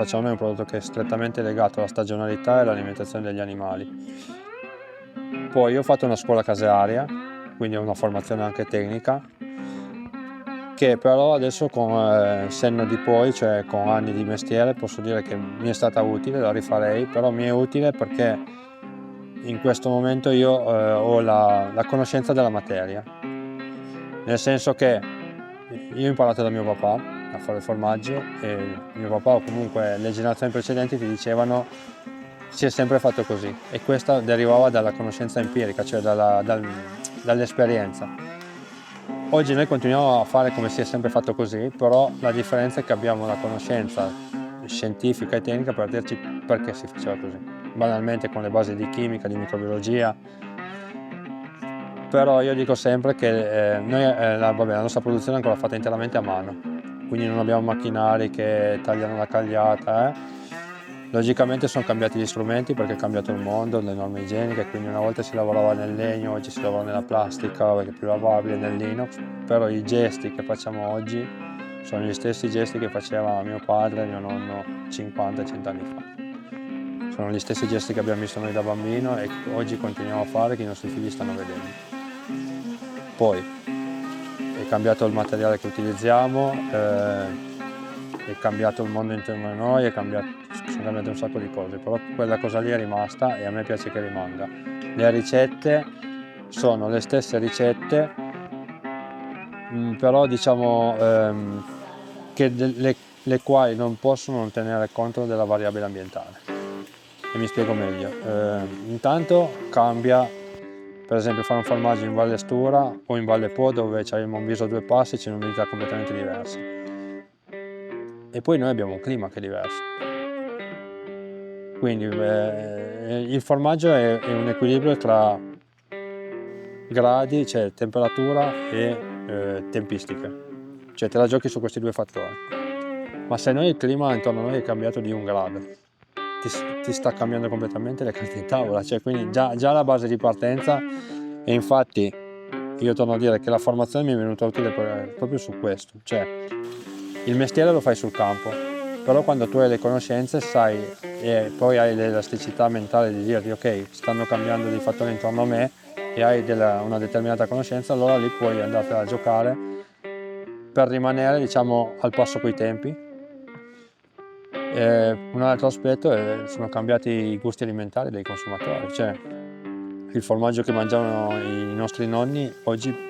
facciamo noi è un prodotto che è strettamente legato alla stagionalità e all'alimentazione degli animali. Poi io ho fatto una scuola casearia, quindi ho una formazione anche tecnica, che però adesso con senno di poi, cioè con anni di mestiere, posso dire che mi è stata utile, la rifarei, però mi è utile perché in questo momento io ho la conoscenza della materia, nel senso che io ho imparato da mio papà a fare formaggi e mio papà o comunque le generazioni precedenti ti dicevano si è sempre fatto così, e questa derivava dalla conoscenza empirica, cioè dall'esperienza. Oggi noi continuiamo a fare come si è sempre fatto così, però la differenza è che abbiamo la conoscenza scientifica e tecnica per dirci perché si faceva così, banalmente con le basi di chimica, di microbiologia. Però io dico sempre che noi, la nostra produzione è ancora fatta interamente a mano, quindi non abbiamo macchinari che tagliano la cagliata. Logicamente sono cambiati gli strumenti perché è cambiato il mondo, le norme igieniche, quindi una volta si lavorava nel legno, oggi si lavora nella plastica perché è più lavabile, nell'inox, però i gesti che facciamo oggi sono gli stessi gesti che faceva mio padre e mio nonno 50-100 anni fa. Sono gli stessi gesti che abbiamo visto noi da bambino e che oggi continuiamo a fare, che i nostri figli stanno vedendo. Poi è cambiato il materiale che utilizziamo, è cambiato il mondo intorno a noi, sono cambiate un sacco di cose, però quella cosa lì è rimasta e a me piace che rimanga. Le ricette sono le stesse ricette, però diciamo che le quali non possono non tenere conto della variabile ambientale. E mi spiego meglio. Intanto cambia, per esempio, fare un formaggio in Valle Stura o in Valle Po, dove c'è il Monviso a 2 passi, c'è un'umidità completamente diversa. E poi noi abbiamo un clima che è diverso. Quindi il formaggio è un equilibrio tra gradi, cioè temperatura e tempistiche. Cioè te la giochi su questi due fattori. Ma se noi il clima intorno a noi è cambiato di 1 grado, ti sta cambiando completamente le carte in tavola, cioè quindi già la base di partenza. E infatti io torno a dire che la formazione mi è venuta utile proprio su questo, cioè il mestiere lo fai sul campo, però quando tu hai le conoscenze sai e poi hai l'elasticità mentale di dirti ok, stanno cambiando dei fattori intorno a me e hai una determinata conoscenza, allora lì puoi andartela a giocare per rimanere, diciamo, al passo coi tempi. Un altro aspetto sono cambiati i gusti alimentari dei consumatori, cioè il formaggio che mangiavano i nostri nonni oggi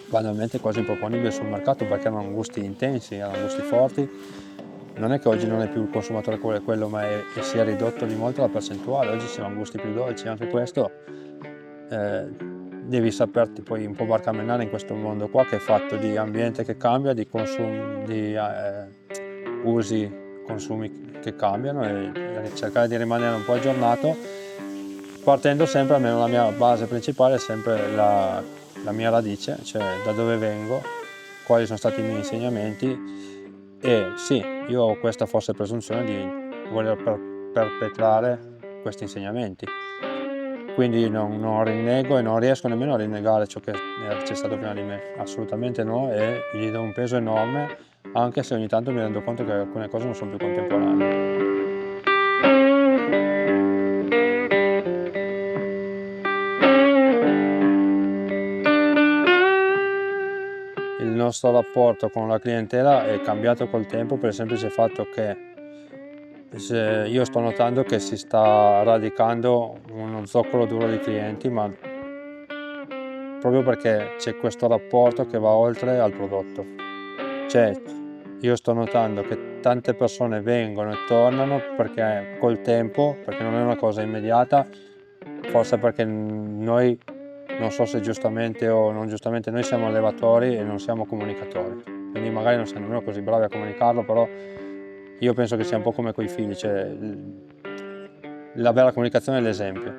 banalmente è quasi improponibile sul mercato perché hanno gusti intensi, hanno gusti forti. Non è che oggi non è più il consumatore quello, ma si è ridotto di molto la percentuale, oggi si hanno gusti più dolci, anche questo devi saperti poi un po' barcamenare in questo mondo qua che è fatto di ambiente che cambia, di consumi, di usi, consumi che cambiano e cercare di rimanere un po' aggiornato, partendo sempre, almeno la mia base principale è sempre la mia radice, cioè da dove vengo, quali sono stati i miei insegnamenti. E sì, io ho questa forse presunzione di voler perpetrare questi insegnamenti, quindi non rinnego e non riesco nemmeno a rinnegare ciò che c'è stato prima di me, assolutamente no, e gli do un peso enorme, anche se ogni tanto mi rendo conto che alcune cose non sono più contemporanee. Il nostro rapporto con la clientela è cambiato col tempo per il semplice fatto che io sto notando che si sta radicando uno zoccolo duro di clienti, ma proprio perché c'è questo rapporto che va oltre al prodotto. Cioè, io sto notando che tante persone vengono e tornano perché col tempo, perché non è una cosa immediata, forse perché noi, non so se giustamente o non giustamente, noi siamo allevatori e non siamo comunicatori, quindi magari non siamo nemmeno così bravi a comunicarlo, però io penso che sia un po' come coi figli, cioè la vera comunicazione è l'esempio.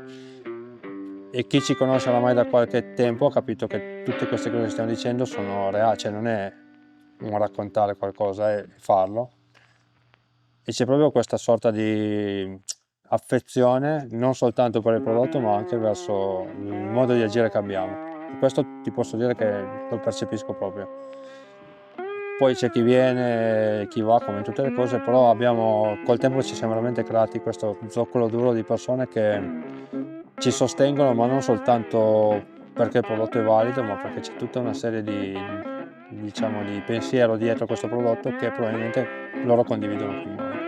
E chi ci conosce oramai da qualche tempo ha capito che tutte queste cose che stiamo dicendo sono reali, cioè non è un raccontare qualcosa, è farlo. E c'è proprio questa sorta di affezione non soltanto per il prodotto ma anche verso il modo di agire che abbiamo. E questo ti posso dire che lo percepisco proprio. poi c'è chi viene, chi va, come in tutte le cose, però col tempo ci siamo veramente creati questo zoccolo duro di persone che ci sostengono, ma non soltanto perché il prodotto è valido, ma perché c'è tutta una serie diciamo, di pensiero dietro questo prodotto che probabilmente loro condividono con noi.